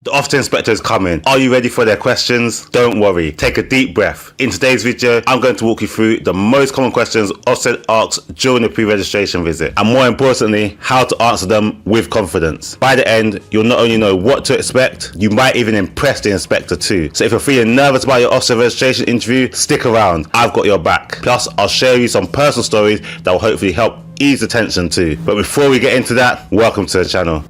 The Ofsted inspector is coming. Are you ready for their questions? Don't worry, take a deep breath. In today's video, I'm going to walk you through the most common questions Ofsted asks during the pre-registration visit, and more importantly, how to answer them with confidence. By the end, you'll not only know what to expect, you might even impress the inspector too. So if you're feeling nervous about your Ofsted registration interview, stick around, I've got your back. Plus, I'll share you some personal stories that will hopefully help ease the tension too. But before we get into that, welcome to the channel.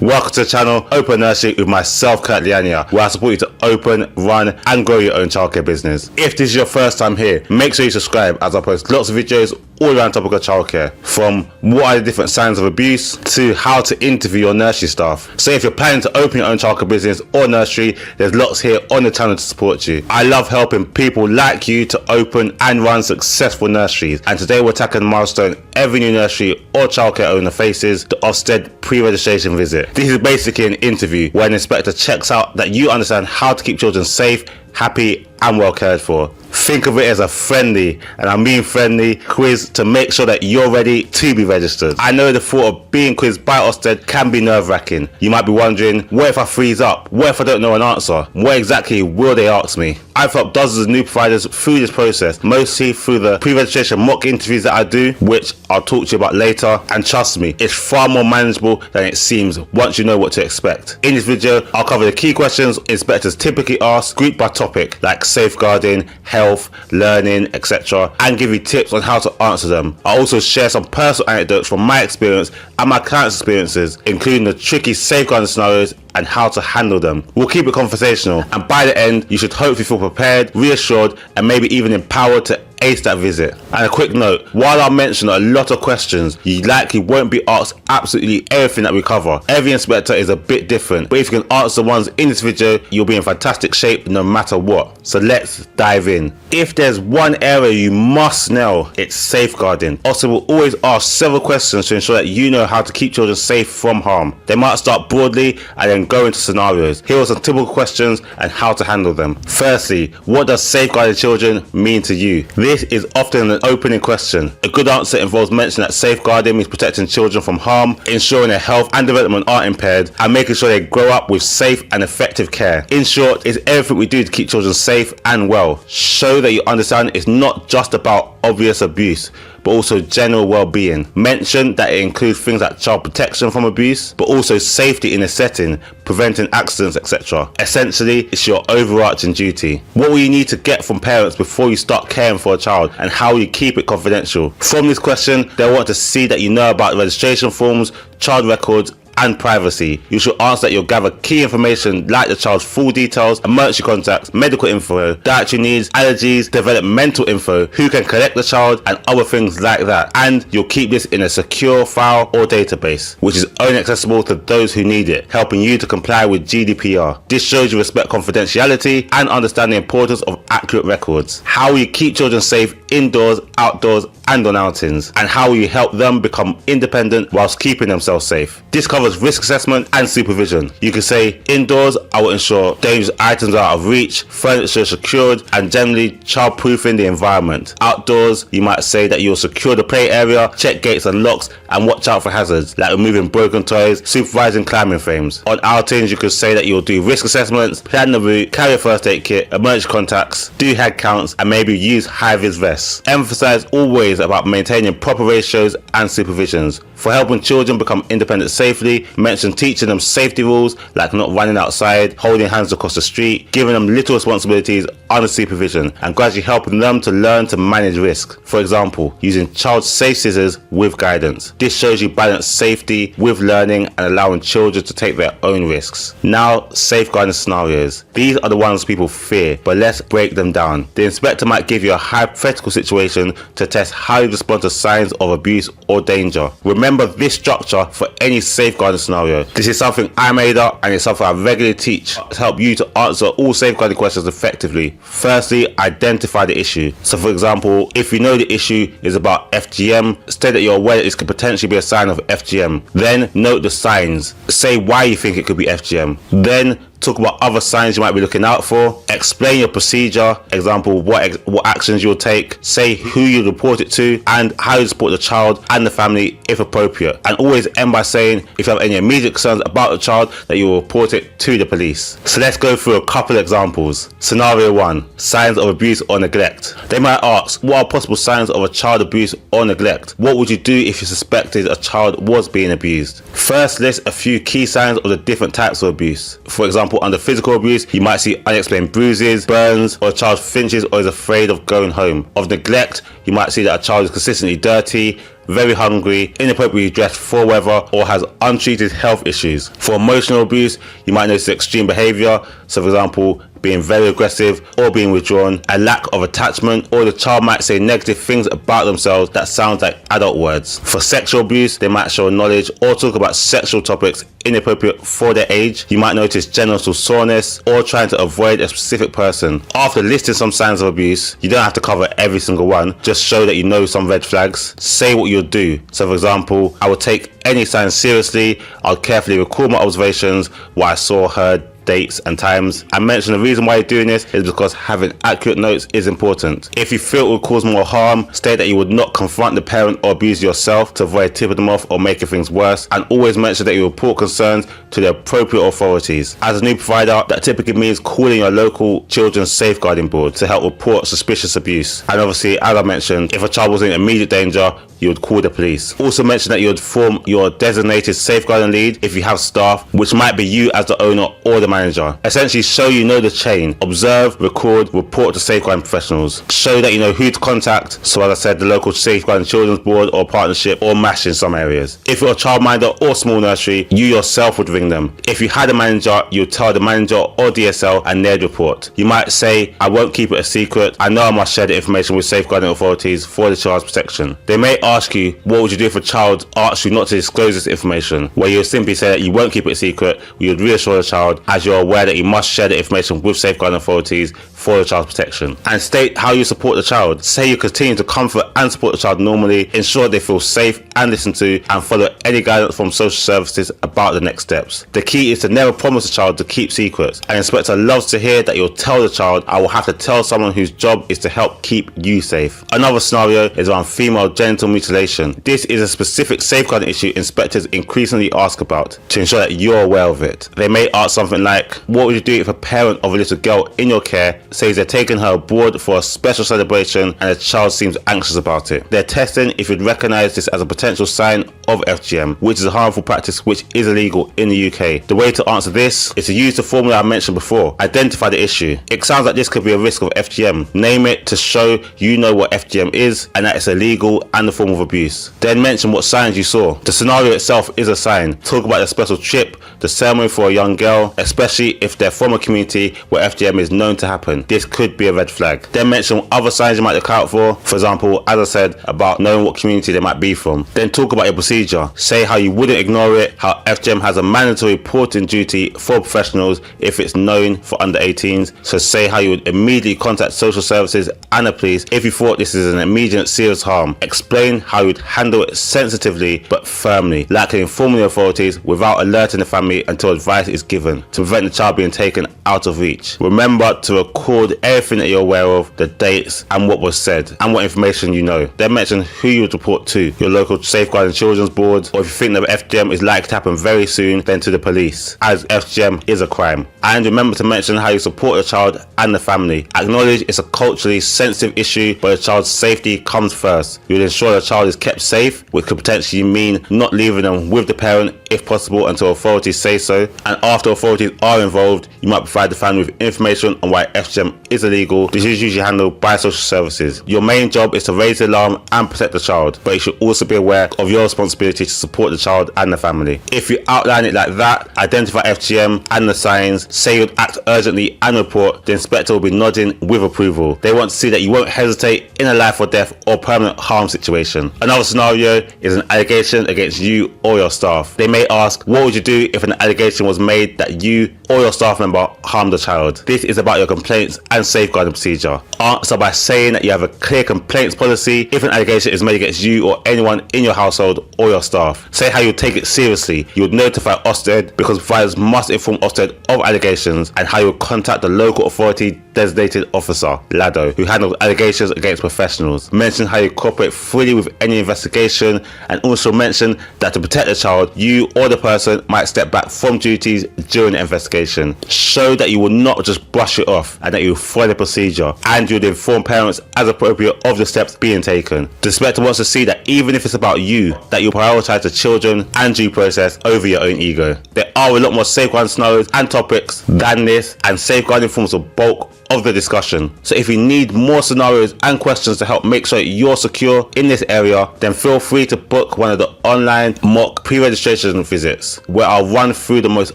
Welcome to the channel, Open Nursery with myself, Kurt Liania, where I support you to open, run and grow your own childcare business. If this is your first time here, make sure you subscribe as I post lots of videos all around topic of childcare, from what are the different signs of abuse to how to interview your nursery staff. So if you're planning to open your own childcare business or nursery, there's lots here on the channel to support you. I love helping people like you to open and run successful nurseries, and today we're tackling a milestone every new nursery or childcare owner faces: the Ofsted pre-registration visit. This is basically an interview where an inspector checks out that you understand how to keep children safe, happy and well cared for. Think of it as a friendly, and I mean friendly, quiz to make sure that you're ready to be registered. I know the thought of being quizzed by Ofsted can be nerve-wracking. You might be wondering, what if I freeze up? What if I don't know an answer? What exactly will they ask me? I've helped dozens of new providers through this process, mostly through the pre-registration mock interviews that I do, which I'll talk to you about later, and trust me, it's far more manageable than it seems once you know what to expect. In this video, I'll cover the key questions inspectors typically ask, grouped by topic, like safeguarding, health, learning, etc., and give you tips on how to answer them. I'll also share some personal anecdotes from my experience and my clients' experiences, including the tricky safeguarding scenarios and how to handle them. We'll keep it conversational, and by the end, you should hopefully feel prepared, reassured, and maybe even empowered to ace that visit. And a quick note, while I'll mention a lot of questions, you likely won't be asked absolutely everything that we cover. Every inspector is a bit different, but if you can answer the ones in this video, you'll be in fantastic shape no matter what. So let's dive in. If there's one area you must nail, it's safeguarding. Ofsted will always ask several questions to ensure that you know how to keep children safe from harm. They might start broadly and then go into scenarios. Here are some typical questions and how to handle them. Firstly, what does safeguarding children mean to you? This is often an opening question. A good answer involves mentioning that safeguarding means protecting children from harm, ensuring their health and development aren't impaired, and making sure they grow up with safe and effective care. In short, it's everything we do to keep children safe and well. Show that you understand it's not just about obvious abuse, but also general well-being. Mention that it includes things like child protection from abuse, but also safety in a setting, preventing accidents, etc. Essentially, it's your overarching duty. What will you need to get from parents before you start caring for a child, and how will you keep it confidential? From this question, they'll want to see that you know about registration forms, child records, and privacy. You should answer that you'll gather key information like the child's full details, emergency contacts, medical info, dietary needs, allergies, developmental info, who can collect the child, and other things like that. And you'll keep this in a secure file or database, which is only accessible to those who need it, helping you to comply with GDPR. This shows you respect confidentiality and understand the importance of accurate records. How will you keep children safe indoors, outdoors, and on outings? And how will you help them become independent whilst keeping themselves safe? This covers risk assessment and supervision. You can say, indoors, I will ensure dangerous items are out of reach, furniture secured, and generally child-proofing the environment. Outdoors, you might say that you'll secure the play area, check gates and locks, and watch out for hazards like removing broken toys, supervising climbing frames. On outings, you could say that you'll do risk assessments, plan the route, carry a first aid kit, emergency contacts, do head counts, and maybe use high-vis vests. Emphasize always about maintaining proper ratios and supervisions. For helping children become independent safely, mention teaching them safety rules like not running outside, holding hands across the street, giving them little responsibilities under supervision, and gradually helping them to learn to manage risk. For example, using child safe scissors with guidance. This shows you balance safety with learning and allowing children to take their own risks. Now, safeguarding scenarios. These are the ones people fear, but let's break them down. The inspector might give you a hypothetical situation to test how you respond to signs of abuse or danger. Remember this structure for any safeguarding scenario. This is something I made up, and it's something I regularly teach to help you to answer all safeguarding questions effectively. Firstly, identify the issue. So for example, if you know the issue is about FGM, state that you're aware that this could potentially be a sign of FGM. Then note the signs. Say why you think it could be FGM. Then Talk about other signs you might be looking out for. Explain your procedure, example, what actions you'll take. Say who you report it to and how you support the child and the family if appropriate. And always end by saying if you have any immediate concerns about the child that you will report it to the police. So let's go through a couple examples. Scenario 1, signs of abuse or neglect. They might ask, what are possible signs of a child abuse or neglect? What would you do if you suspected a child was being abused? First, list a few key signs of the different types of abuse. For example, under physical abuse, you might see unexplained bruises, burns, or a child flinches or is afraid of going home. Of neglect, you might see that a child is consistently dirty, very hungry, inappropriately dressed for weather, or has untreated health issues. For emotional abuse, you might notice extreme behaviour, so for example, being very aggressive or being withdrawn, a lack of attachment, or the child might say negative things about themselves that sound like adult words. For sexual abuse, they might show knowledge or talk about sexual topics inappropriate for their age. You might notice genital soreness or trying to avoid a specific person. After listing some signs of abuse, you don't have to cover every single one, just show that you know some red flags. Say what you'll do. So for example, I will take any signs seriously, I'll carefully record my observations, what I saw, heard, dates and times, and mention the reason why you're doing this is because having accurate notes is important. If you feel it will cause more harm, state that you would not confront the parent or abuser yourself to avoid tipping them off or making things worse, and always mention that you report concerns to the appropriate authorities. As a new provider, that typically means calling your local children's safeguarding board to help report suspicious abuse. And obviously, as I mentioned, if a child was in immediate danger, you would call the police. Also mention that you would form your designated safeguarding lead if you have staff, which might be you as the owner or the manager. Essentially show you know the chain. Observe, record, report to safeguarding professionals. Show that you know who to contact, so as I said, the local safeguarding children's board or partnership or MASH in some areas. If you're a childminder or small nursery, you yourself would ring them. If you had a manager, you'd tell the manager or DSL and they'd report. You might say, I won't keep it a secret. I know I must share the information with safeguarding authorities for the child's protection. They may ask you, what would you do if a child asks you not to disclose this information? Where you simply say that you won't keep it a secret, you would reassure the child as you're aware that you must share the information with safeguarding authorities for the child's protection. And state how you support the child. Say you continue to comfort and support the child normally, ensure they feel safe and listened to, and follow any guidance from social services about the next steps. The key is to never promise a child to keep secrets. An inspector loves to hear that you'll tell the child, I will have to tell someone whose job is to help keep you safe. Another scenario is around female genital mutilation. This is a specific safeguarding issue inspectors increasingly ask about to ensure that you're aware of it. They may ask something like, what would you do if a parent of a little girl in your care says they're taking her abroad for a special celebration and the child seems anxious about it? They're testing if you'd recognize this as a potential sign of FGM, which is a harmful practice which is illegal in the UK. The way to answer this is to use the formula I mentioned before. Identify the issue. It sounds like this could be a risk of FGM. Name it to show you know what FGM is and that it's illegal and a form of abuse. Then mention what signs you saw. The scenario itself is a sign. Talk about the special trip, the ceremony for a young girl, especially if they're from a community where FGM is known to happen. This could be a red flag. Then mention other signs you might look out for. For example, as I said, about knowing what community they might be from. Then talk about your procedure. Say how you wouldn't ignore it, how FGM has a mandatory reporting duty for professionals if it's known for under 18s. So say how you would immediately contact social services and the police if you thought this is an immediate serious harm. Explain how you would handle it sensitively but firmly, likely informing the authorities without alerting the family until advice is given to prevent the child being taken out of reach. Remember to record everything that you're aware of, the dates and what was said and what information you know. Then mention who you would report to, your local safeguarding children's board, or if you think that FGM is likely to happen very soon, then to the police, as FGM is a crime. And remember to mention how you support the child and the family. Acknowledge it's a culturally sensitive issue, but the child's safety comes first. You will ensure the child is kept safe, which could potentially mean not leaving them with the parent if possible until authorities say so. And after authorities are involved, you might provide the family with information on why FGM is illegal. This is usually handled by social services. Your main job is to raise the alarm and protect the child, but you should also be aware of your responsibility to support the child and the family. If you outline it like that, identify FGM and the signs, say you'd act urgently and report, the inspector will be nodding with approval. They want to see that you won't hesitate in a life or death or permanent harm situation. Another scenario is an allegation against you or your staff. They may ask, what would you do if an allegation was made that you or your staff member harmed a child. This is about your complaints and safeguarding procedure. Answer by saying that you have a clear complaints policy if an allegation is made against you or anyone in your household or your staff. Say how you take it seriously. You would notify Ofsted because providers must inform Ofsted of allegations, and how you would contact the local authority designated officer, LADO, who handles allegations against professionals. Mention how you cooperate fully with any investigation, and also mention that to protect the child, you or the person might step back from duties during the investigation. Show that you will not just brush it off and that you will follow the procedure, and you would inform parents as appropriate of the steps being taken. The inspector wants to see that even if it's about you, that you prioritise the children and due process over your own ego. There are a lot more safeguarding scenarios and topics than this, and safeguarding forms the bulk of the discussion. So if you need more scenarios and questions to help make sure you're secure in this area, then feel free to book one of the online mock pre-registration visits, where I'll run through the most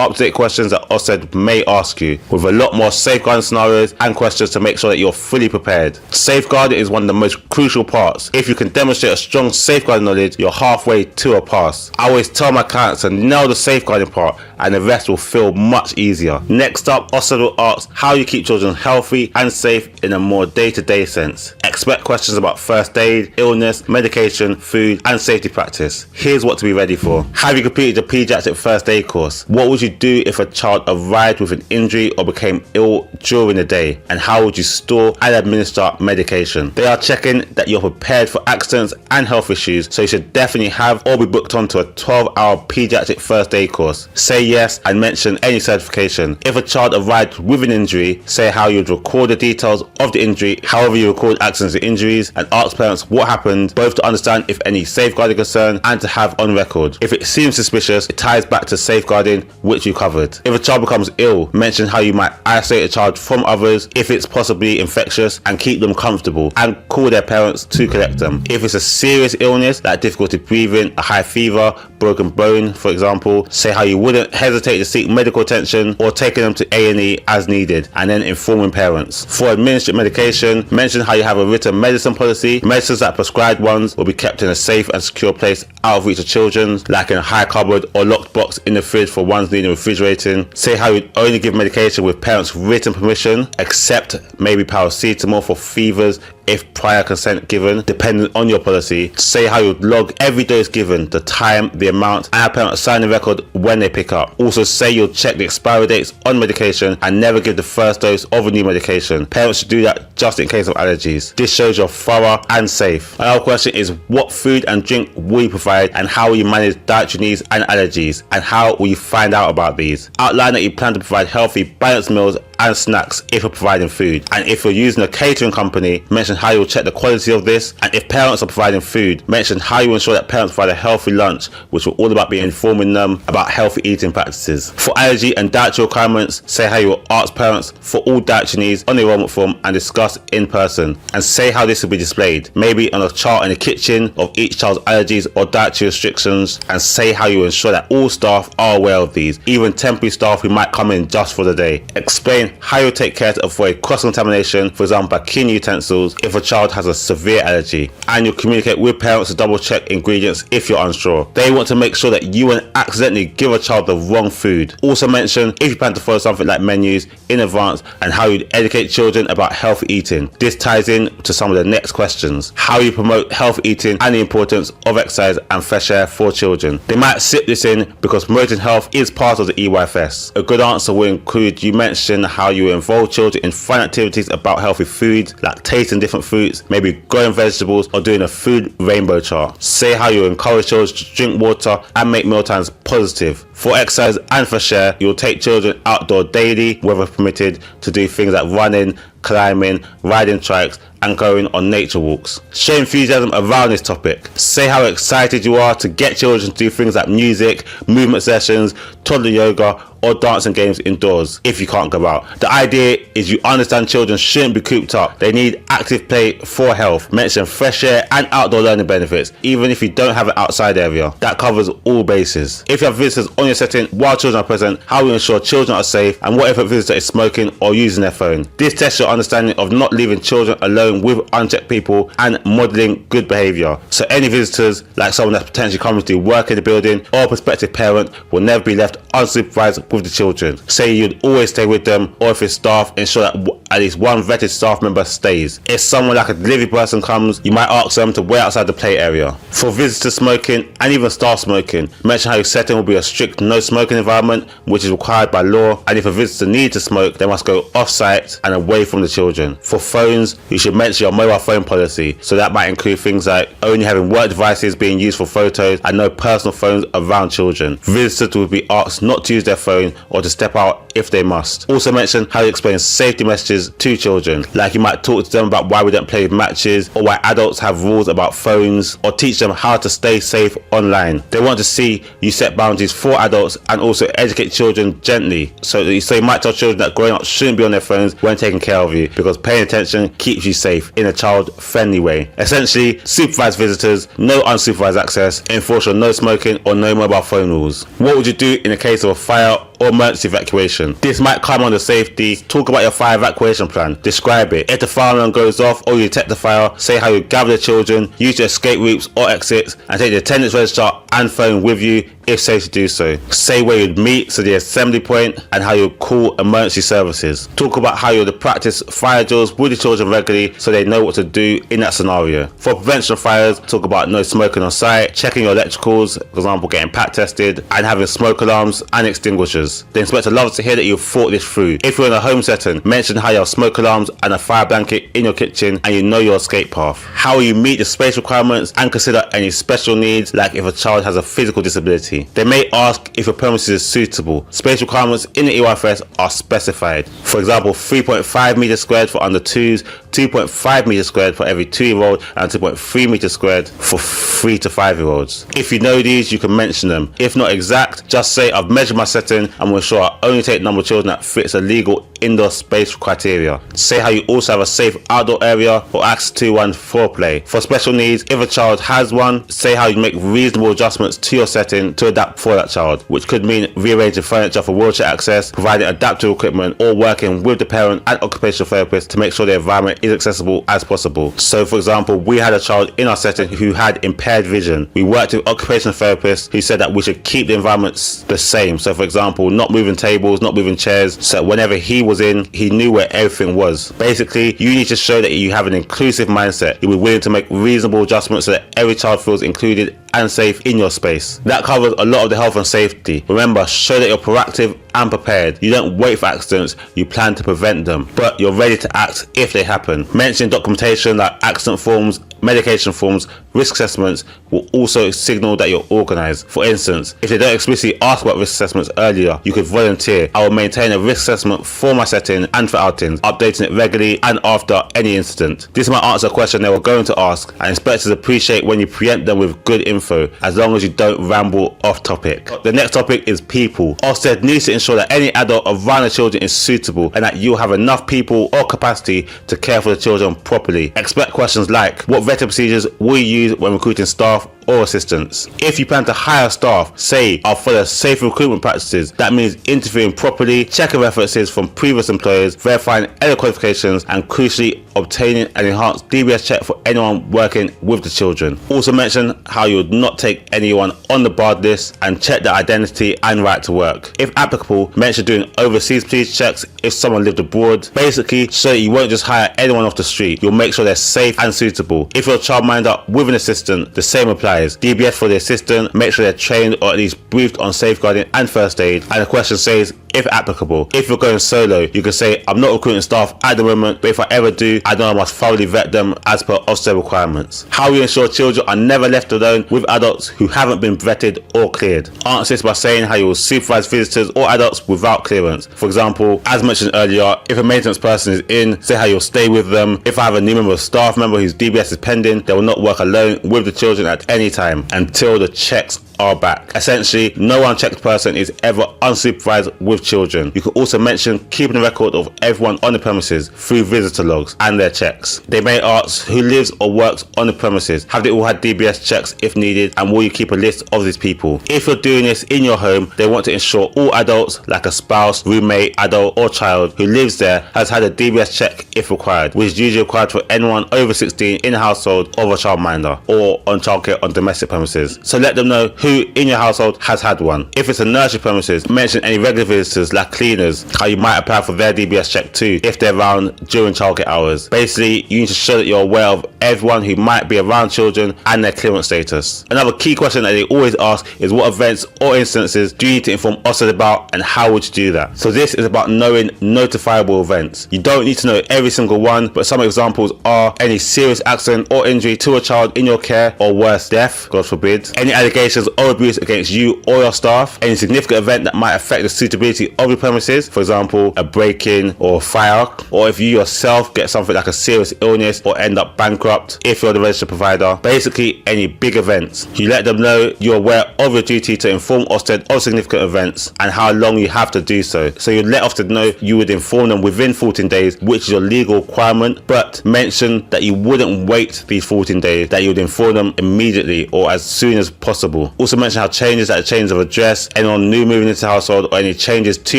up-to-date questions that Ofsted may ask you, with a lot more safeguarding scenarios and questions to make sure that you're fully prepared. Safeguarding is one of the most crucial parts. If you can demonstrate a strong safeguarding knowledge, you're halfway to a pass. I always tell my clients to nail the safeguarding part, and the rest will feel much easier. Next up, Ofsted will ask how you keep children healthy and safe in a more day-to-day sense. Expect questions about first aid, illness, medication, food, and safety practice. Here's what to be ready for. Have you completed the pediatric first aid course? What would you do if a child arrived with an injury or became ill during the day? And how would you store and administer medication? They are checking that you're prepared for accidents and health issues, so you should definitely have or be booked onto a 12-hour pediatric first aid course. Say yes and mention any certification. If a child arrived with an injury, say how you'd record the details of the injury, however you record accidents and injuries, and ask parents what happened, both to understand if any safeguarding concern and to have on record. If it seems suspicious, it ties back to safeguarding, which you covered. If a child becomes ill, mention how you might isolate a child from others if it's possibly infectious, and keep them comfortable, and call their parents to collect them. If it's a serious illness like difficulty breathing, a high fever, broken bone, for example, say how you wouldn't hesitate to seek medical attention or taking them to A&E as needed, and then informing parents. For administered medication, mention how you have a written medicine policy. Medicines that prescribed ones will be kept in a safe and secure place out of reach of children, like in a high cupboard or locked box in the fridge for ones needing refrigerating. Say how you'd only give medication with parents' written permission, except maybe paracetamol for fevers if prior consent given, depending on your policy. Say how you would log every dose given, the time, the amount, and have parents sign the record when they pick up. Also say you'll check the expiry dates on medication and never give the first dose of a new medication. Parents should do that just in case of allergies. This shows you're thorough and safe. Another question is, what food and drink will you provide, and how will you manage dietary needs and allergies, and how will you find out about these? Outline that you plan to provide healthy, balanced meals and snacks if you're providing food, and if you're using a catering company, mention how you'll check the quality of this. And if parents are providing food, mention how you ensure that parents provide a healthy lunch, which will all about be informing them about healthy eating practices. For allergy and dietary requirements, say how you will ask parents for all dietary needs on the enrollment form and discuss in person, and say how this will be displayed, maybe on a chart in the kitchen of each child's allergies or dietary restrictions, and say how you ensure that all staff are aware of these, even temporary staff who might come in just for the day. Explain how you take care to avoid cross-contamination, for example by cleaning utensils if a child has a severe allergy, and you'll communicate with parents to double check ingredients if you're unsure. They want to make sure that you won't accidentally give a child the wrong food. Also mention if you plan to follow something like menus in advance, and how you'd educate children about healthy eating. This ties in to some of the next questions. How you promote healthy eating and the importance of exercise and fresh air for children. They might slip this in because promoting health is part of the EYFS. A good answer will include you mention how you involve children in fun activities about healthy foods, like tasting different fruits, maybe growing vegetables, or doing a food rainbow chart. Say how you encourage children to drink water and make mealtimes positive. For exercise and fresh air, you'll take children outdoor daily, weather permitted, to do things like running, climbing, riding trikes, and going on nature walks. Show enthusiasm around this topic. Say how excited you are to get children to do things like music, movement sessions, toddler yoga, or dancing games indoors if you can't go out. The idea is you understand children shouldn't be cooped up. They need active play for health. Mention fresh air and outdoor learning benefits, even if you don't have an outside area. That covers all bases. If If you have visitors on your setting while children are present, how will you ensure children are safe, and what if a visitor is smoking or using their phone? This tests your understanding of not leaving children alone with unchecked people and modelling good behaviour. So any visitors, like someone that's potentially coming to do work in the building or a prospective parent, will never be left unsupervised with the children. Say you'd always stay with them, or if it's staff, ensure that at least one vetted staff member stays. If someone like a delivery person comes, you might ask them to wait outside the play area. For visitors smoking and even staff smoking, mention how your setting will be a strict no smoking environment, which is required by law, and if a visitor needs to smoke, they must go off-site and away from the children. For phones, you should mention your mobile phone policy, so that might include things like only having work devices being used for photos and no personal phones around children. Visitors will be asked not to use their phone or to step out if they must. Also mention how you explain safety messages to children, like you might talk to them about why we don't play with matches, or why adults have rules about phones, or teach them how to stay safe online. They want to see you set boundaries for adults and also educate children gently. So you might tell children that growing up shouldn't be on their phones when taking care of you, because paying attention keeps you safe in a child-friendly way. Essentially, supervise visitors, no unsupervised access, enforce your no smoking or no mobile phone rules. What would you do in the case of a fire or emergency evacuation? This might come under safety. Talk about your fire evacuation plan. Describe it. If the fire alarm goes off or you detect the fire, say how you gather the children, use your escape routes or exits, and take the attendance register and phone with you if safe to do so. Say where you'd meet, so the assembly point, and how you call emergency services. Talk about how you'll practice fire drills with the children regularly so they know what to do in that scenario. For prevention of fires, talk about no smoking on site, checking your electricals, for example getting pat tested, and having smoke alarms and extinguishers. The inspector loves to hear that you've thought this through. If you're in a home setting, mention how you have smoke alarms and a fire blanket in your kitchen and you know your escape path. How you meet the space requirements and consider any special needs, like if a child has a physical disability. They may ask if your premises is suitable. Space requirements in the EYFS are specified. For example, 3.5 meters squared for under 2s, 2.5 meters squared for every 2-year-old, and 2.3 meters squared for 3 to 5-year-olds. If you know these, you can mention them. If not exact, just say I've measured my setting and will ensure I only take the number of children that fits a legal indoor space criteria. Say how you also have a safe outdoor area or access to one for play. For special needs, if a child has one, say how you make reasonable adjustments to your setting to adapt for that child, which could mean rearranging furniture for wheelchair access, providing adaptive equipment, or working with the parent and occupational therapist to make sure the environment is accessible as possible. So for example, we had a child in our setting who had impaired vision. We worked with occupational therapists who said that we should keep the environments the same. So for example, not moving tables, not moving chairs, so whenever he was in, he knew where everything was. Basically, you need to show that you have an inclusive mindset. You'll be willing to make reasonable adjustments so that every child feels included and safe in your space. That covers a lot of the health and safety. Remember, show that you're proactive and prepared. You don't wait for accidents, you plan to prevent them, but you're ready to act if they happen. Mention documentation like accident forms, medication forms, risk assessments will also signal that you're organized. For instance, if they don't explicitly ask about risk assessments earlier, you could volunteer. I will maintain a risk assessment for my setting and for outings, updating it regularly and after any incident. This might answer a question they were going to ask, and inspectors appreciate when you preempt them with good info, as long as you don't ramble off topic. The next topic is people. Ofsted needs to ensure that any adult around the children is suitable and that you have enough people or capacity to care for the children properly. Expect questions like, what vetting procedures will you use when recruiting staff or assistants? If you plan to hire staff, say I'll follow safe recruitment practices. That means interviewing properly, checking references from previous employers, verifying any qualifications, and crucially obtaining an enhanced DBS check for anyone working with the children. Also mention how you would not take anyone on the barred list and check their identity and right to work. If applicable, mention doing overseas police checks if someone lived abroad. Basically, so that you won't just hire anyone off the street. You'll make sure they're safe and suitable. If you're a childminder with an assistant, the same applies. DBS for the assistant, make sure they're trained or at least briefed on safeguarding and first aid. And the question says, if applicable. If you're going solo, you can say, I'm not recruiting staff at the moment, but if I ever do, I know I must thoroughly vet them as per Ofsted requirements. How you ensure children are never left alone with adults who haven't been vetted or cleared. Answer this by saying how you will supervise visitors or adults without clearance. For example, as mentioned earlier, if a maintenance person is in, say how you'll stay with them. If I have a new member of staff member whose DBS is pending, they will not work alone with the children at any time until the checks are back. Essentially, no unchecked person is ever unsupervised with children. You can also mention keeping a record of everyone on the premises through visitor logs and their checks. They may ask who lives or works on the premises. Have they all had DBS checks if needed, and will you keep a list of these people? If you're doing this in your home, they want to ensure all adults, like a spouse, roommate, adult or child who lives there, has had a DBS check if required, which is usually required for anyone over 16 in a household of a childminder or on childcare on domestic premises. So let them know who in your household has had one. If it's a nursery premises, mention any regular visitors like cleaners, how you might apply for their DBS check too if they're around during childcare hours. Basically, you need to show that you're aware of everyone who might be around children and their clearance status. Another key question that they always ask is what events or instances do you need to inform Ofsted about, and how would you do that? So this is about knowing notifiable events. You don't need to know every single one, but some examples are any serious accident or injury to a child in your care, or worse, death, God forbid, any allegations or abuse against you or your staff, any significant event that might affect the suitability of your premises, for example, a break-in or fire, or if you yourself get something like a serious illness or end up bankrupt if you're the registered provider. Basically, any big events. You let them know you're aware of your duty to inform Ofsted of significant events and how long you have to do so. So you let Ofsted know you would inform them within 14 days, which is your legal requirement, but mention that you wouldn't wait these 14 days, that you would inform them immediately or as soon as possible. Also mention how changes like a change of address, anyone new moving into the household, or any changes to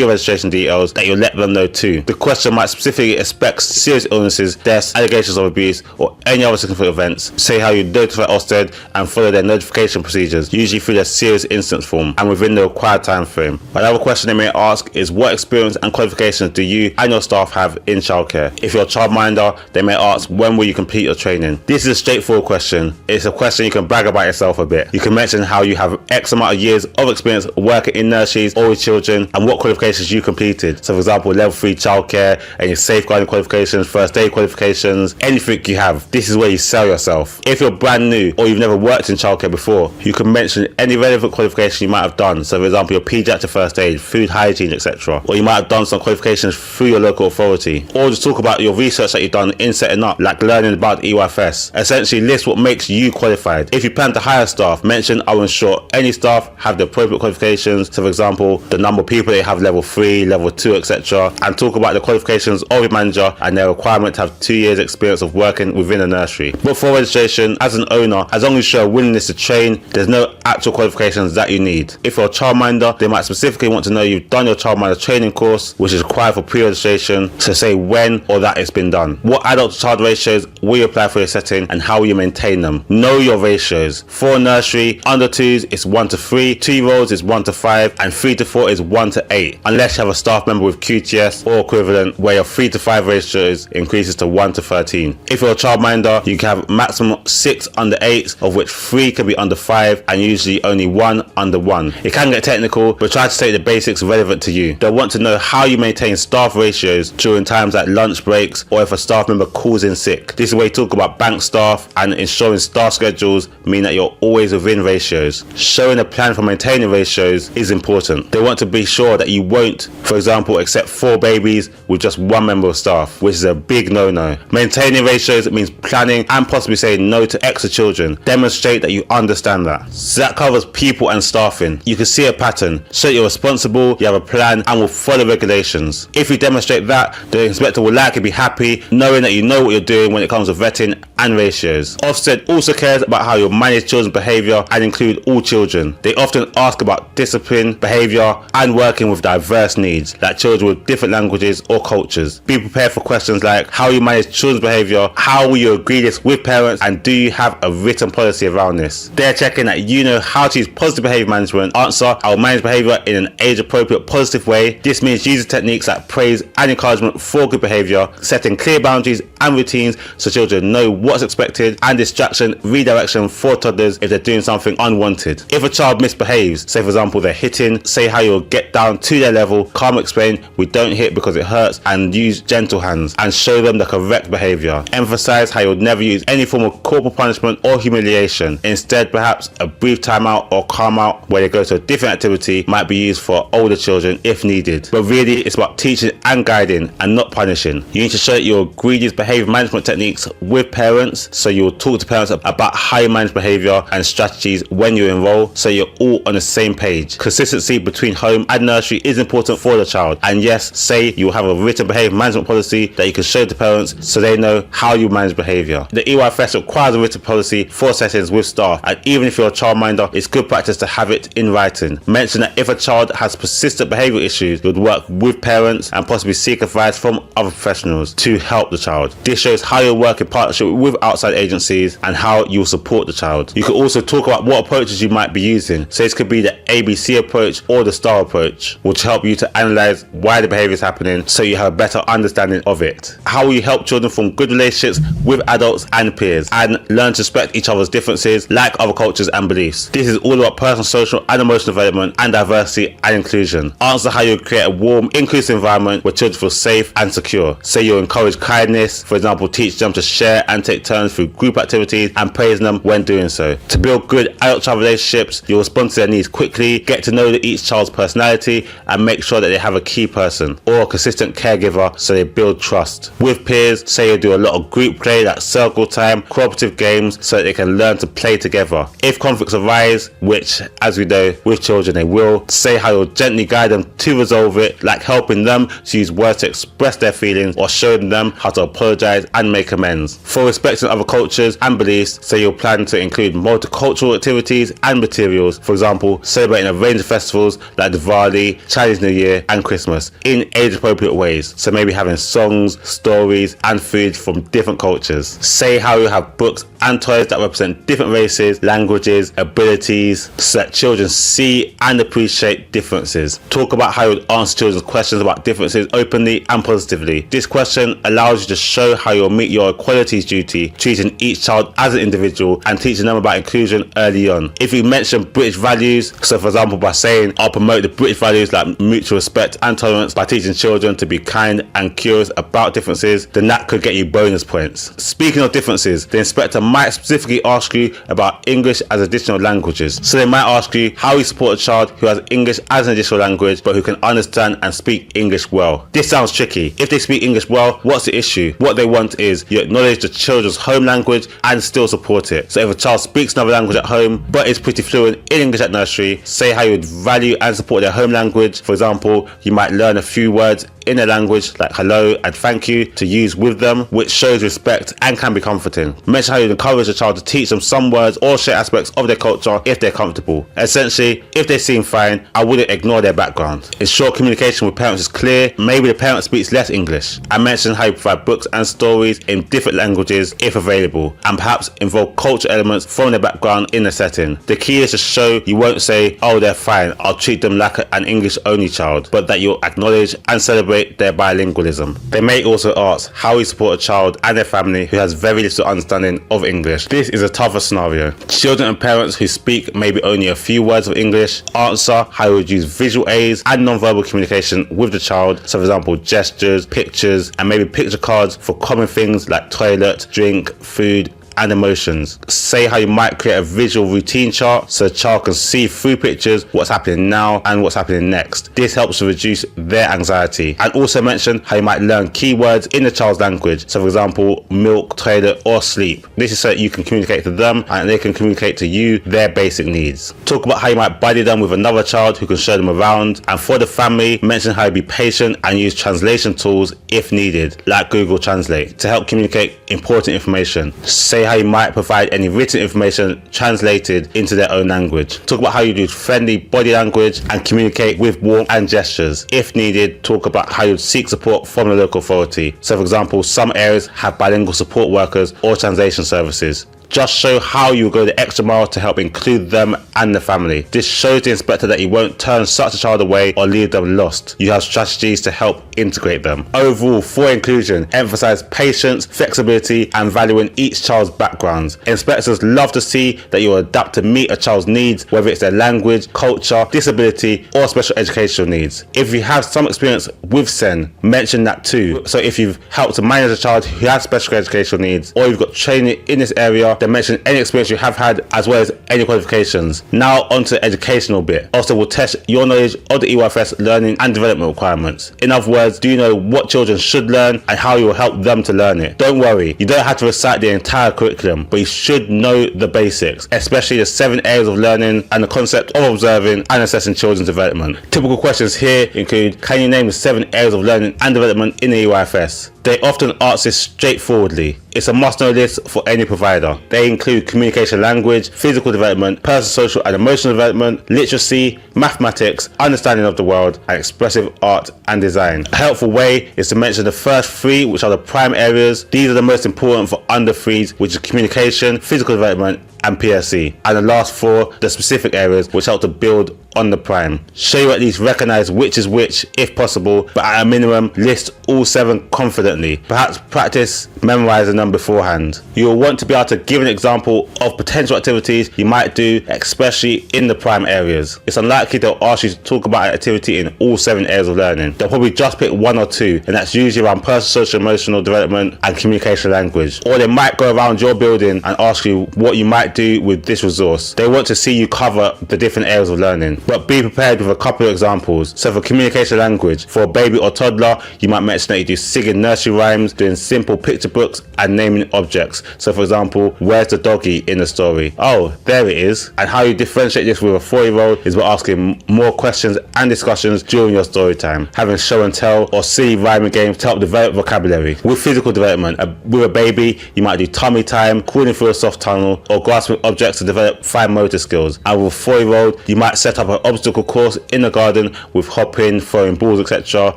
your registration details, that you'll let them know too. The question might specifically expect serious illnesses, deaths, allegations of abuse, or any other significant events. Say how you notify Ofsted and follow their notification procedures, usually through their serious instance form and within the required time frame. Another question they may ask is what experience and qualifications do you and your staff have in childcare? If you're a childminder, they may ask when will you complete your training? This is a straightforward question. It's a question you can brag about yourself a bit. You can mention how you have X amount of years of experience working in nurseries or with children and what qualifications you completed. So for example, level 3 childcare, any safeguarding qualifications, first aid qualifications, anything you have. This is where you sell yourself. If you're brand new or you've never worked in childcare before, you can mention any relevant qualification you might have done. So for example, your pediatric first aid, food hygiene, etc. Or you might have done some qualifications through your local authority. Or just talk about your research that you've done in setting up, like learning about EYFS. Essentially list what makes you qualified. If you plan to hire staff, mention I will ensure any staff have the appropriate qualifications. So for example, the number of people they have level 3, level 2, etc. And talk about the qualifications of your manager and their requirement to have 2 years experience of working within a nursery. Before registration, as an owner, as long as you show a willingness to train, there's no actual qualifications that you need. If you're a childminder, they might specifically want to know you've done your childminder training course, which is required for pre-registration, so say when or that it's been done. What adult to child ratios will you apply for your setting and how will you maintain them? Know your ratios. For a nursery, under 2s is 1 to 3, 2-year-olds is 1 to 5, and 3 to 4 is 1 to 8, unless you have a staff member with QTS or equivalent where your 3 to 5 ratios increases to 1 to 13. If you're a childminder, you can have maximum 6 under 8s, of which 3 can be under 5 and usually only 1 under 1. It can get technical, but try to state the basics relevant to you. They'll want to know how you maintain staff ratios during times like lunch breaks or if a staff member calls in sick. This is where you talk about bank staff and ensuring staff schedules mean that you're always within ratios. Showing a plan for maintaining ratios is important. They want to be sure that you won't, for example, accept 4 babies with just 1 member of staff, which is a big no-no. Maintaining ratios means planning and possibly saying no to extra children. Demonstrate that you understand that. So that covers people and staffing. You can see a pattern. Show you're responsible, you have a plan and will follow regulations. If you demonstrate that, the inspector will likely be happy knowing that you know what you're doing when it comes to vetting and ratios. Ofsted also cares about how you manage children's behaviour and include all children. They often ask about discipline, behaviour and working with diverse needs, like children with different languages or cultures. Be prepared for questions like how you manage children's behaviour, how will you agree this with parents, and do you have a written policy around this? They're checking that you know how to use positive behaviour management. Answer, I will manage behaviour in an age appropriate positive way. This means using techniques like praise and encouragement for good behaviour, setting clear boundaries and routines so children know what's expected, and distraction redirection for toddlers if they're doing something unwanted. If a child misbehaves, say for example they're hitting, say how you'll get down to their level, calm explain we don't hit because it hurts, and use gentle hands and show them the correct behaviour. Emphasize how you'll never use any form of corporal punishment or humiliation. Instead, perhaps a brief timeout or calm out where they go to a different activity might be used for older children if needed. But really it's about teaching and guiding and not punishing. You need to show that you agree these behaviour management techniques with parents, so you'll talk to parents about how you manage behaviour and strategies when you to enroll, so you're all on the same page. Consistency between home and nursery is important for the child. And yes, say you have a written behaviour management policy that you can show to parents so they know how you manage behaviour. The EYFS requires a written policy for settings with staff, and even if you're a childminder, it's good practice to have it in writing. Mention that if a child has persistent behavioural issues, you would work with parents and possibly seek advice from other professionals to help the child. This shows how you work in partnership with outside agencies and how you will support the child. You could also talk about what approaches you might be using. So this could be the ABC approach or the STAR approach, which help you to analyse why the behaviour is happening so you have a better understanding of it. How will you help children form good relationships with adults and peers and learn to respect each other's differences like other cultures and beliefs? This is all about personal, social and emotional development and diversity and inclusion. Answer how you create a warm, inclusive environment where children feel safe and secure. Say you'll encourage kindness, for example, teach them to share and take turns through group activities and praise them when doing so. To build good adult-child relationships, you'll respond to their needs quickly, get to know each child's personality and make sure that they have a key person or a consistent caregiver so they build trust. With peers, say you'll do a lot of group play like circle time, cooperative games so that they can learn to play together. If conflicts arise, which as we know with children they will, say how you'll gently guide them to resolve it, like helping them to use words to express their feelings or showing them how to apologise and make amends. For respecting other cultures and beliefs, say you'll plan to include multicultural activities and materials, for example celebrating a range of festivals like Diwali, Chinese New Year and Christmas in age appropriate ways, so maybe having songs, stories and food from different cultures. Say how you have books and toys that represent different races, languages, abilities so that children see and appreciate differences. Talk about how you would answer children's questions about differences openly and positively. This question allows you to show how you'll meet your equalities duty, treating each child as an individual and teaching them about inclusion early on. If you mention British values, so for example by saying I'll promote the British values like mutual respect and tolerance by teaching children to be kind and curious about differences, then that could get you bonus points. Speaking of differences, the inspector might specifically ask you about English as additional languages. So they might ask you how you support a child who has English as an additional language but who can understand and speak English well. This sounds tricky. If they speak English well, what's the issue? What they want is you acknowledge the children's home language and still support it. So if a child speaks another language at home but is pretty fluent in English at nursery, say how you would value and support their home language. For example, you might learn a few words in their language like hello and thank you to use with them, which shows respect and can be comforting. Mention how you encourage the child to teach them some words or share aspects of their culture if they're comfortable. Essentially, if they seem fine, I wouldn't ignore their background. Ensure communication with parents is clear. Maybe the parent speaks less English. And mention how you provide books and stories in different languages if available, and perhaps involve cultural elements from their background in the setting. The key is to show you won't say, oh they're fine, I'll treat them like an English only child, but that you'll acknowledge and celebrate their bilingualism. They may also ask how you support a child and their family who has very little understanding of English. This is a tougher scenario. Children and parents who speak maybe only a few words of English. Answer how you would use visual aids and non-verbal communication with the child. So for example, gestures, pictures, and maybe picture cards for common things like toilet, drink, food, and emotions. Say how you might create a visual routine chart so the child can see through pictures what's happening now and what's happening next. This helps to reduce their anxiety. And also mention how you might learn keywords in the child's language. So for example, milk, toilet or sleep. This is so that you can communicate to them and they can communicate to you their basic needs. Talk about how you might buddy them with another child who can show them around. And for the family, mention how you be patient and use translation tools if needed, like Google Translate, to help communicate important information. Say how you might provide any written information translated into their own language. Talk about how you use friendly body language and communicate with warmth and gestures. If needed, talk about how you'd seek support from the local authority. So for example, some areas have bilingual support workers or translation services. Just show how you will go the extra mile to help include them and the family. This shows the inspector that you won't turn such a child away or leave them lost. You have strategies to help integrate them. Overall, for inclusion, emphasize patience, flexibility, and valuing each child's backgrounds. Inspectors love to see that you adapt to meet a child's needs, whether it's their language, culture, disability, or special educational needs. If you have some experience with SEN, mention that too. So if you've helped to manage a child who has special educational needs, or you've got training in this area, then mention any experience you have had as well as any qualifications. Now onto the educational bit. Ofsted will test your knowledge of the EYFS learning and development requirements. In other words, do you know what children should learn and how you will help them to learn it? Don't worry, you don't have to recite the entire curriculum, but you should know the basics, especially the 7 areas of learning and the concept of observing and assessing children's development. Typical questions here include, can you name the 7 areas of learning and development in the EYFS? They often ask this straightforwardly. It's a must-know list for any provider. They include communication language, physical development, personal, social and emotional development, literacy, mathematics, understanding of the world, and expressive art and design. A helpful way is to mention the first 3, which are the prime areas. These are the most important for under 3s, which is communication, physical development, and PSE, and the last 4, the specific areas, which help to build on the prime. Sure you at least recognize which is which if possible, but at a minimum list all 7 confidently. Perhaps practice memorizing them beforehand. You will want to be able to give an example of potential activities you might do, especially in the prime areas. It's unlikely they'll ask you to talk about an activity in all 7 areas of learning. They'll probably just pick 1 or 2, and that's usually around personal, social, emotional development and communication language. Or they might go around your building and ask you what you might do with this resource. They want to see you cover the different areas of learning, but be prepared with a couple of examples. So for communication language, for a baby or toddler, you might mention that you do singing nursery rhymes, doing simple picture books and naming objects. So for example, where's the doggy in the story? Oh, there it is. And how you differentiate this with a 4-year-old is by asking more questions and discussions during your story time, having show and tell or silly rhyming games to help develop vocabulary. With physical development, with a baby, you might do tummy time, crawling through a soft tunnel, or grasping objects to develop fine motor skills. And with a 4-year-old, you might set up an obstacle course in the garden with hopping, throwing balls, etc.,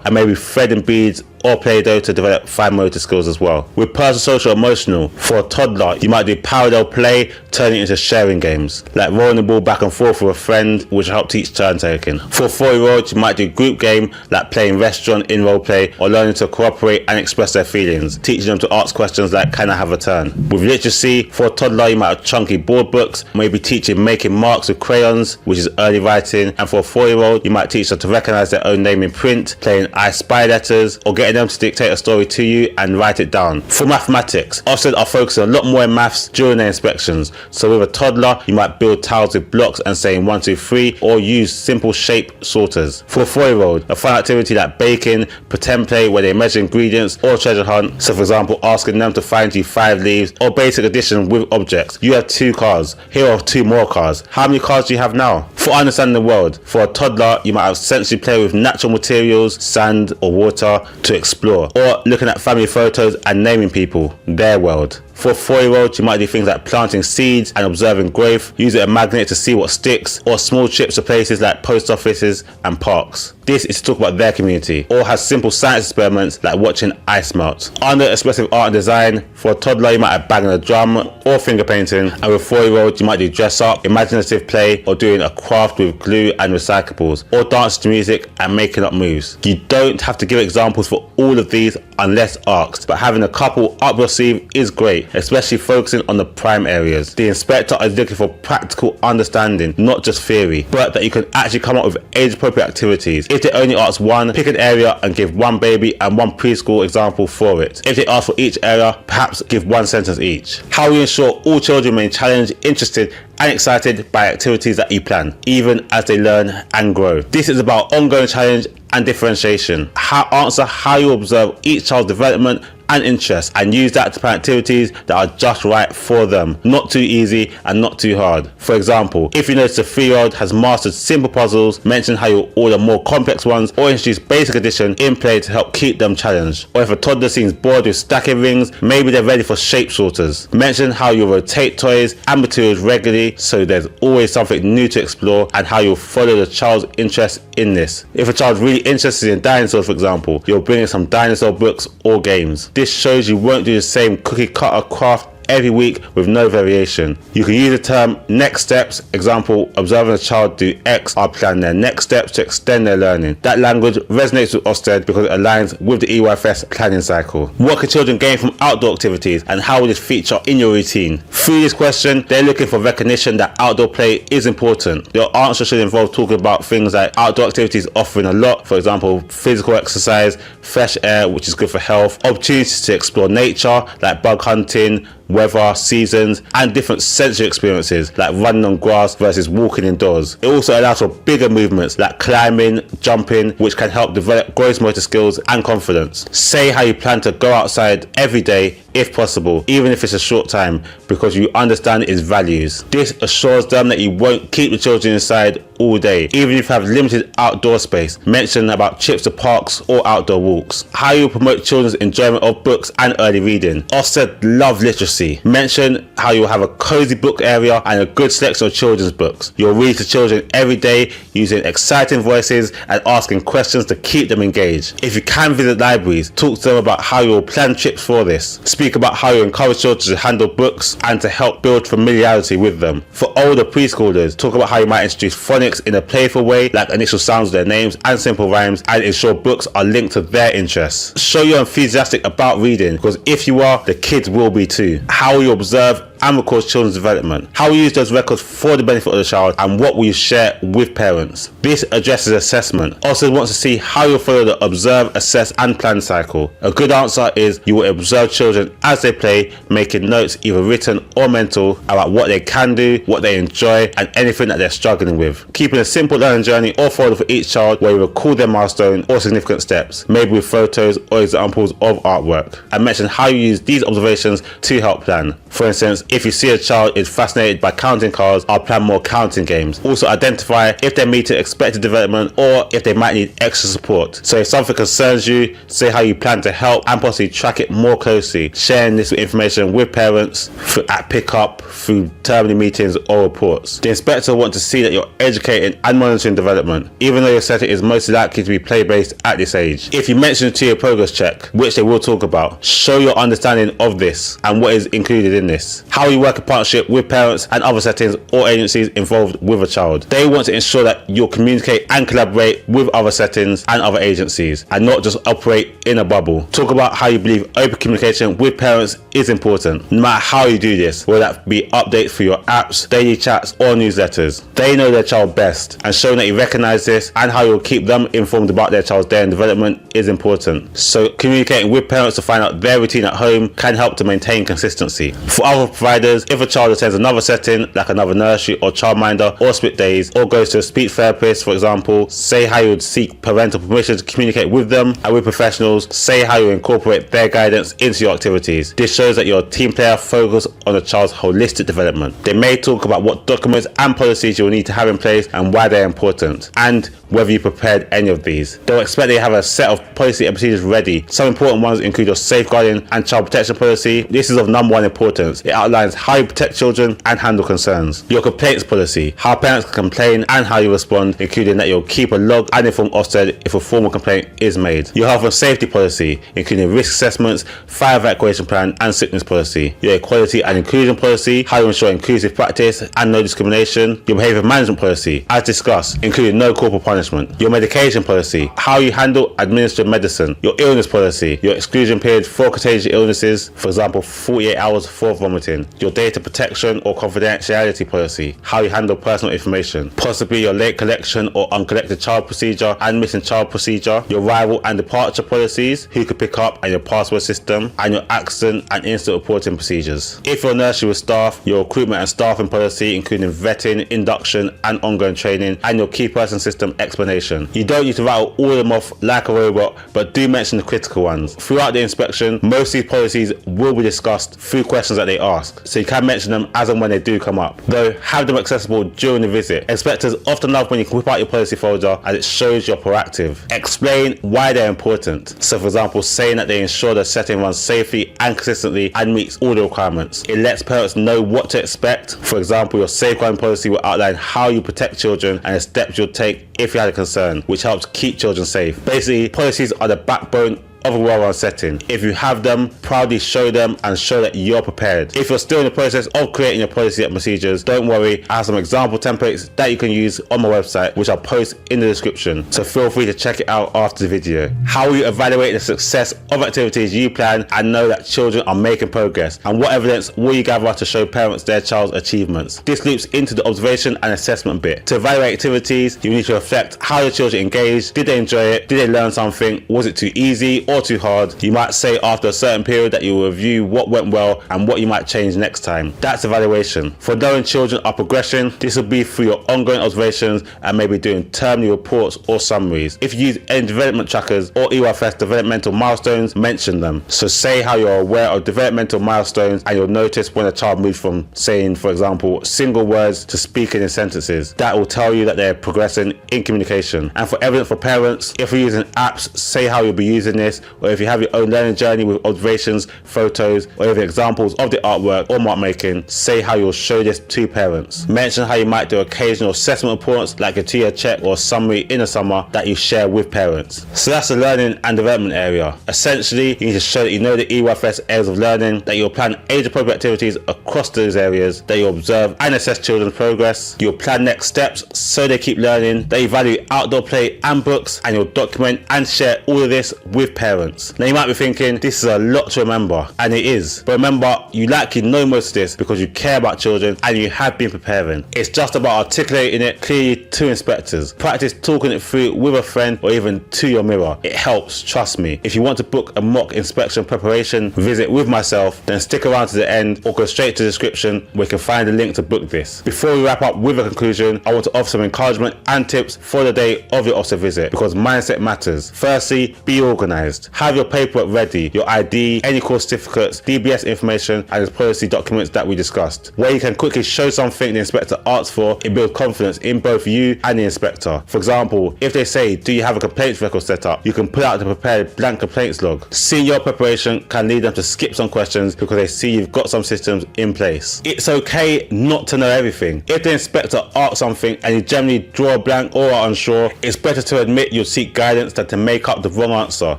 and maybe threading beads or Play-Doh to develop fine motor skills as well. With personal, social, emotional, for a toddler, you might do parallel play, turning it into sharing games, like rolling the ball back and forth with a friend, which will help teach turn taking. For a 4-year-old, you might do group game, like playing restaurant in role play, or learning to cooperate and express their feelings, teaching them to ask questions like, can I have a turn? With literacy, for a toddler, you might have chunky board books, maybe teaching making marks with crayons, which is early writing, and for a 4-year-old, you might teach them to recognize their own name in print, playing I Spy letters, or getting them to dictate a story to you and write it down. For mathematics, Ofsted are focusing a lot more in maths during their inspections. So with a toddler, you might build tiles with blocks and saying 1, 2, 3, or use simple shape sorters. For a 4-year-old, a fun activity like baking, pretend play where they measure ingredients, or treasure hunt. So for example, asking them to find you 5 leaves, or basic addition with objects. You have 2 cars, here are 2 more cars. How many cars do you have now? For understanding the world, for a toddler, you might have sensory play with natural materials, sand or water to explore, or looking at family photos and naming people, their world. For a 4-year-old, you might do things like planting seeds and observing growth, using a magnet to see what sticks, or small trips to places like post offices and parks. This is to talk about their community, or has simple science experiments like watching ice melt. Under expressive art and design, for a toddler, you might have banging a drum or finger painting, and with a 4-year-old, you might do dress up, imaginative play, or doing a craft with glue and recyclables, or dance to music and making up moves. You don't have to give examples for all of these unless asked, but having a couple up your sleeve is great, especially focusing on the prime areas. The inspector is looking for practical understanding, not just theory, but that you can actually come up with age-appropriate activities. If they only ask 1, pick an area and give 1 baby and 1 preschool example for it. If they ask for each area, perhaps give 1 sentence each. How we ensure all children remain challenged, interested and excited by activities that you plan, even as they learn and grow. This is about ongoing challenge and differentiation. Answer how you observe each child's development and interests, and use that to plan activities that are just right for them, not too easy and not too hard. For example, if you notice a 3-year-old has mastered simple puzzles, mention how you order more complex ones, or introduce basic addition in play to help keep them challenged. Or if a toddler seems bored with stacking rings, maybe they're ready for shape sorters. Mention how you rotate toys and materials regularly, so there's always something new to explore, and how you'll follow the child's interest in this. If a child's really interested in dinosaurs, for example, you'll bring in some dinosaur books or games. This shows you won't do the same cookie cutter craft every week with no variation. You can use the term next steps. Example, observing a child do X, I'll plan their next steps to extend their learning. That language resonates with Ofsted because it aligns with the EYFS planning cycle. What can children gain from outdoor activities, and how will this feature in your routine? Through this question, they're looking for recognition that outdoor play is important. Your answer should involve talking about things like outdoor activities offering a lot, for example, physical exercise, fresh air, which is good for health, opportunities to explore nature like bug hunting, weather, seasons, and different sensory experiences like running on grass versus walking indoors. It also allows for bigger movements like climbing, jumping, which can help develop gross motor skills and confidence. Say how you plan to go outside every day if possible, even if it's a short time, because you understand its values. This assures them that you won't keep the children inside all day, even if you have limited outdoor space. Mention about trips to parks or outdoor walks. How you promote children's enjoyment of books and early reading. Ofsted love literacy. Mention how you will have a cozy book area and a good selection of children's books. You'll read to children every day using exciting voices and asking questions to keep them engaged. If you can visit libraries, talk to them about how you will plan trips for this. Speak about how you encourage children to handle books and to help build familiarity with them. For older preschoolers, talk about how you might introduce phonics in a playful way, like initial sounds of their names and simple rhymes, and ensure books are linked to their interests. Show you're enthusiastic about reading, because if you are, the kids will be too. How will you observe and record children's development? How will you use those records for the benefit of the child, and what will you share with parents? This addresses assessment. Ofsted wants to see how you follow the observe, assess and plan cycle. A good answer is you will observe children as they play, making notes either written or mental about what they can do, what they enjoy, and anything that they're struggling with. Keeping a simple learning journey or folder for each child where you record their milestone or significant steps, maybe with photos or examples of artwork. And mention how you use these observations to help plan. For instance, if you see a child is fascinated by counting cars, I'll plan more counting games. Also identify if they're meeting expected development or if they might need extra support. So if something concerns you, say how you plan to help and possibly track it more closely. Sharing this information with parents at pickup, through termly meetings or reports. The inspector wants to see that you're educating and monitoring development, even though your setting is most likely to be play-based at this age. If you mention it to your progress check, which they will talk about, show your understanding of this and what is included in this. How you work in partnership with parents and other settings or agencies involved with a child. They want to ensure that you'll communicate and collaborate with other settings and other agencies, and not just operate in a bubble. Talk about how you believe open communication with parents is important, no matter how you do this, whether that be updates for your apps, daily chats or newsletters. They know their child best, and showing that you recognize this and how you'll keep them informed about their child's day and development is important. So communicating with parents to find out their routine at home can help to maintain consistency. For other providers, if a child attends another setting like another nursery or childminder or split days, or goes to a speech therapist for example, say how you would seek parental permission to communicate with them, and with professionals, say how you incorporate their guidance into your activities. This shows that you're a team player focused on a child's holistic development. They may talk about what documents and policies you will need to have in place and why they're important, and whether you prepared any of these. They'll expect they have a set of policy and procedures ready. Some important ones include your safeguarding and child protection policy. This is of number one importance. It outlines how you protect children and handle concerns. Your complaints policy, how parents can complain and how you respond, including that you'll keep a log and inform Ofsted if a formal complaint is made. Your health and safety policy, including risk assessments, fire evacuation plan and sickness policy. Your equality and inclusion policy, how you ensure inclusive practice and no discrimination. Your behaviour management policy, as discussed, including no corporal punishment. Your medication policy, how you handle administered medicine. Your illness policy, your exclusion period for contagious illnesses, for example 48 hours for vomiting. Your data protection or confidentiality policy, how you handle personal information. Possibly your late collection or uncollected child procedure and missing child procedure. Your arrival and departure policies, who could pick up and your password system, and your accident and incident reporting procedures. If you're a nursery with staff, your recruitment and staffing policy, including vetting, induction and ongoing training, and your key person system explanation. You don't need to rattle all of them off like a robot, but do mention the critical ones. Throughout the inspection, most of these policies will be discussed through questions that they ask, so you can mention them as and when they do come up. Though, have them accessible during the visit. Inspectors often love when you can whip out your policy folder, as it shows you're proactive. Explain why they're important. So for example, saying that they ensure the setting runs safely and consistently and meets all the requirements. It lets parents know what to expect. For example, your safeguarding policy will outline how you protect children and the steps you'll take if you had a concern, which helps keep children safe. Basically, policies are the backbone of a well-run setting. If you have them, proudly show them and show that you're prepared. If you're still in the process of creating your policy and procedures, don't worry, I have some example templates that you can use on my website, which I'll post in the description, so feel free to check it out after the video. How will you evaluate the success of activities you plan and know that children are making progress? And what evidence will you gather to show parents their child's achievements? This loops into the observation and assessment bit. To evaluate activities, you need to reflect how the children engaged. Did they enjoy it? Did they learn something? Was it too easy or too hard. You might say after a certain period that you will review what went well and what you might change next time. That's evaluation. For knowing children are progressing, this will be through your ongoing observations and maybe doing termly reports or summaries. If you use any development trackers or EYFS developmental milestones, mention them. So say how you're aware of developmental milestones and you'll notice when a child moves from saying, for example, single words to speaking in sentences. That will tell you that they're progressing in communication. And for evidence for parents, if you're using apps, say how you'll be using this, or if you have your own learning journey with observations, photos, or even examples of the artwork or mark making, say how you'll show this to parents. Mention how you might do occasional assessment reports like a 2-year check or summary in the summer that you share with parents. So that's the learning and development area. Essentially, you need to show that you know the EYFS areas of learning, that you'll plan age-appropriate activities across those areas, that you'll observe and assess children's progress, you'll plan next steps so they keep learning, that you value outdoor play and books, and you'll document and share all of this with parents. Now you might be thinking, this is a lot to remember, and it is. But remember, you likely know most of this because you care about children and you have been preparing. It's just about articulating it clearly to inspectors. Practice talking it through with a friend or even to your mirror. It helps, trust me. If you want to book a mock inspection preparation visit with myself, then stick around to the end or go straight to the description where you can find a link to book this. Before we wrap up with a conclusion, I want to offer some encouragement and tips for the day of your Ofsted visit because mindset matters. Firstly, be organised. Have your paperwork ready, your ID, any course certificates, DBS information and the policy documents that we discussed. Where you can quickly show something the inspector asks for, it builds confidence in both you and the inspector. For example, if they say, do you have a complaints record set up? You can pull out the prepared blank complaints log. Seeing your preparation can lead them to skip some questions because they see you've got some systems in place. It's okay not to know everything. If the inspector asks something and you generally draw a blank or are unsure, it's better to admit you'll seek guidance than to make up the wrong answer.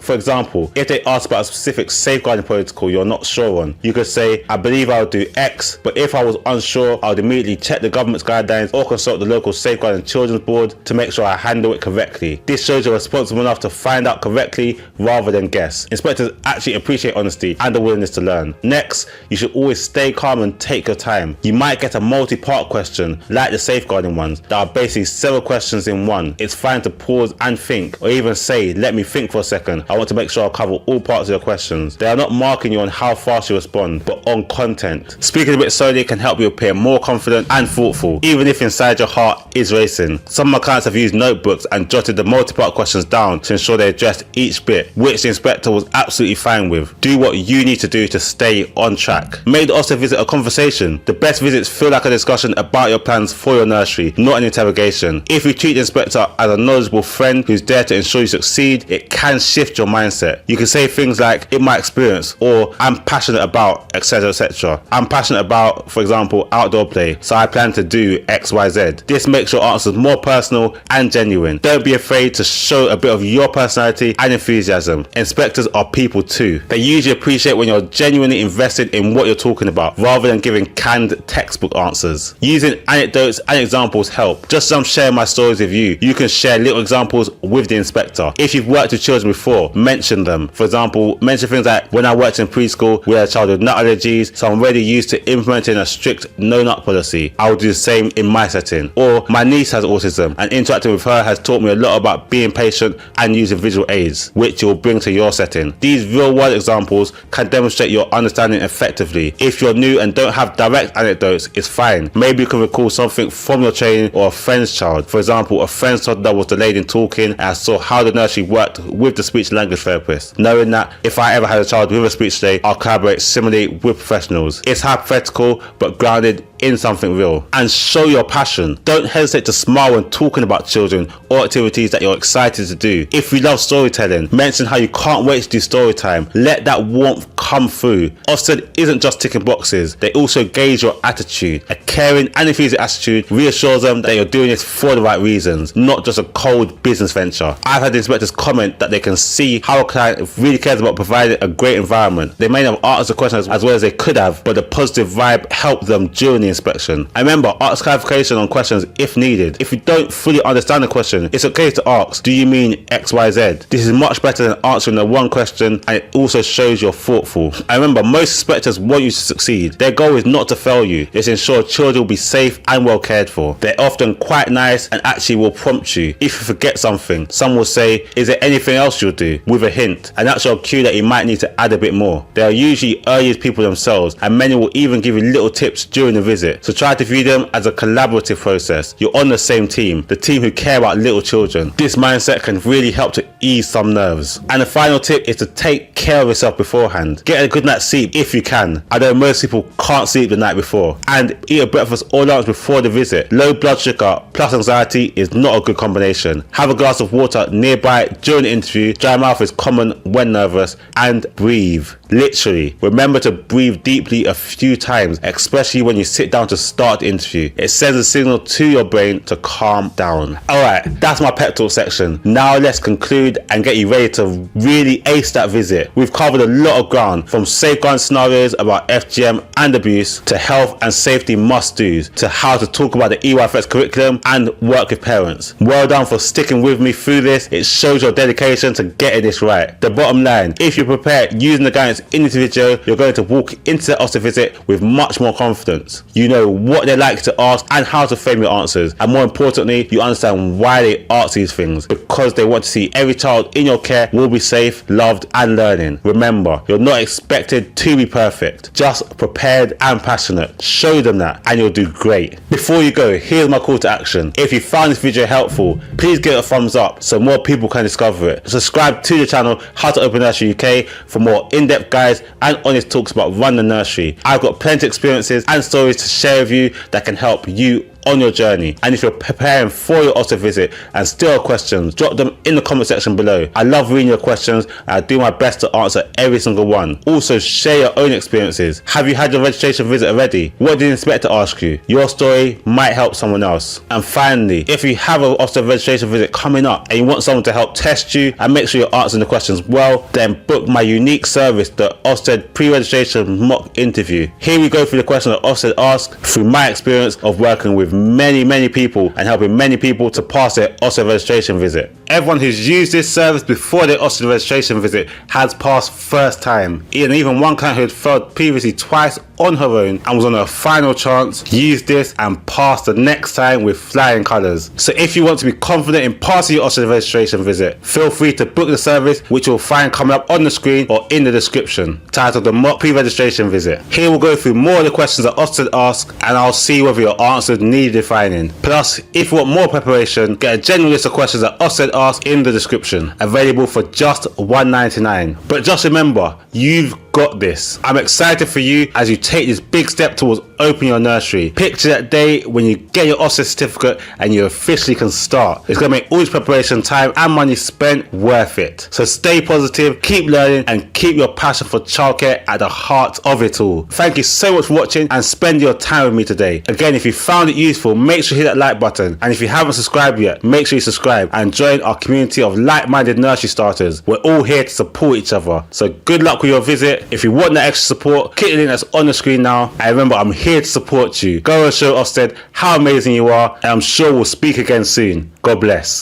For example, if they ask about a specific safeguarding protocol you're not sure on, you could say, I believe I'll do X, but if I was unsure, I would immediately check the government's guidelines or consult the local safeguarding children's board to make sure I handle it correctly. This shows you're responsible enough to find out correctly rather than guess. Inspectors actually appreciate honesty and the willingness to learn. Next, you should always stay calm and take your time. You might get a multi-part question like the safeguarding ones that are basically several questions in one. It's fine to pause and think, or even say, let me think for a second. I want to make sure I cover all parts of your questions. They are not marking you on how fast you respond, but on content. Speaking a bit slowly can help you appear more confident and thoughtful, even if inside your heart is racing. Some of my clients have used notebooks and jotted the multi-part questions down to ensure they addressed each bit, which the inspector was absolutely fine with. Do what you need to do to stay on track. Make the Ofsted visit a conversation. The best visits feel like a discussion about your plans for your nursery, not an interrogation. If you treat the inspector as a knowledgeable friend who's there to ensure you succeed, it can shift your mindset. You can say things like, in my experience, or I'm passionate about, etc, etc. I'm passionate about, for example, outdoor play, so I plan to do XYZ. This makes your answers more personal and genuine. Don't be afraid to show a bit of your personality and enthusiasm. Inspectors are people too. They usually appreciate when you're genuinely invested in what you're talking about, rather than giving canned textbook answers. Using anecdotes and examples help. Just as I'm sharing my stories with you, you can share little examples with the inspector. If you've worked with children before, mention them. For example, mention things like, when I worked in preschool, we had a child with nut allergies, so I'm already used to implementing a strict no nut policy. I will do the same in my setting. Or, my niece has autism, and interacting with her has taught me a lot about being patient and using visual aids, which you'll bring to your setting. These real world examples can demonstrate your understanding effectively. If you're new and don't have direct anecdotes, it's fine. Maybe you can recall something from your training or a friend's child. For example, a friend's toddler was delayed in talking and I saw how the nursery worked with the speech language therapist. Knowing that if I ever had a child with a speech delay, I'll collaborate similarly with professionals. It's hypothetical but grounded in something real. And show your passion. Don't hesitate to smile when talking about children or activities that you're excited to do. If you love storytelling, mention how you can't wait to do story time. Let that warmth come through. Ofsted isn't just ticking boxes, they also gauge your attitude. A caring and enthusiastic attitude reassures them that you're doing this for the right reasons, not just a cold business venture. I've had inspectors comment that they can see how a client really cares about providing a great environment. They may not have asked the question as well as they could have, but the positive vibe helped them during the inspection. And remember, ask clarification on questions if needed. If you don't fully understand the question, it's okay to ask, do you mean XYZ? This is much better than answering the one question, and it also shows you're thoughtful. And remember, most inspectors want you to succeed. Their goal is not to fail you, it's to ensure children will be safe and well cared for. They're often quite nice and actually will prompt you. If you forget something, some will say, is there anything else you'll do? With a hint, and that's your cue that you might need to add a bit more. They are usually early people themselves, and many will even give you little tips during the visit. So try to view them as a collaborative process. You're on the same team, the team who care about little children. This mindset can really help to ease some nerves. And the final tip is to take care of yourself beforehand. Get a good night's sleep if you can. I know most people can't sleep the night before. And eat a breakfast or lunch before the visit. Low blood sugar plus anxiety is not a good combination. Have a glass of water nearby during the interview. Dry mouth is common when nervous. And breathe. Literally. Remember to breathe deeply a few times, especially when you sit down to start the interview. It sends a signal to your brain to calm down. Alright, that's my pep talk section. Now let's conclude and get you ready to really ace that visit. We've covered a lot of ground, from safeguarding scenarios about FGM and abuse, to health and safety must-dos, to how to talk about the EYFS curriculum and work with parents. Well done for sticking with me through this. It shows your dedication to getting this right. The bottom line, if you prepare using the guidance in this video, you're going to walk into the Ofsted visit with much more confidence. You know what they like to ask and how to frame your answers, and more importantly, you understand why they ask these things, because they want to see every child in your care will be safe, loved and learning. Remember, you're not expected to be perfect, just prepared and passionate. Show them that and you'll do great. Before you go, here's my call to action. If you found this video helpful, please give it a thumbs up so more people can discover it. Subscribe to the channel How to Open Nursery UK for more in-depth guides and honest talks about running a nursery. I've got plenty of experiences and stories to share with you that can help you on your journey. And if you're preparing for your Ofsted visit and still have questions, drop them in the comment section below. I love reading your questions and I do my best to answer every single one. Also, share your own experiences. Have you had your registration visit already? What did the inspector ask you? Your story might help someone else. And finally, if you have an Ofsted registration visit coming up and you want someone to help test you and make sure you're answering the questions well, then book my unique service, the Ofsted pre-registration mock interview. Here we go through the questions that Ofsted ask through my experience of working with many people and helping many people to pass their Ofsted registration visit. Everyone who's used this service before their Ofsted registration visit has passed first time. And even one client who had failed previously twice on her own and was on her final chance used this and passed the next time with flying colours. So if you want to be confident in passing your Ofsted registration visit, feel free to book the service, which you'll find coming up on the screen or in the description, titled the mock pre-registration visit. Here we'll go through more of the questions that Ofsted ask and I'll see whether your answers need defining. Plus, if you want more preparation, get a general list of questions that Ofsted ask in the description, available for just $1.99. But just remember, you've got this. I'm excited for you as you take this big step towards opening your nursery. Picture that day when you get your Ofsted certificate and you officially can start. It's going to make all this preparation time and money spent worth it. So stay positive, keep learning and keep your passion for childcare at the heart of it all. Thank you so much for watching and spending your time with me today. Again, if you found it useful, make sure you hit that like button, and if you haven't subscribed yet, make sure you subscribe and join our community of like-minded nursery starters. We're all here to support each other. So good luck with your visit. If you want that extra support, click the link that's on the screen now. And remember, I'm here to support you. Go and show Ofsted how amazing you are, and I'm sure we'll speak again soon. God bless.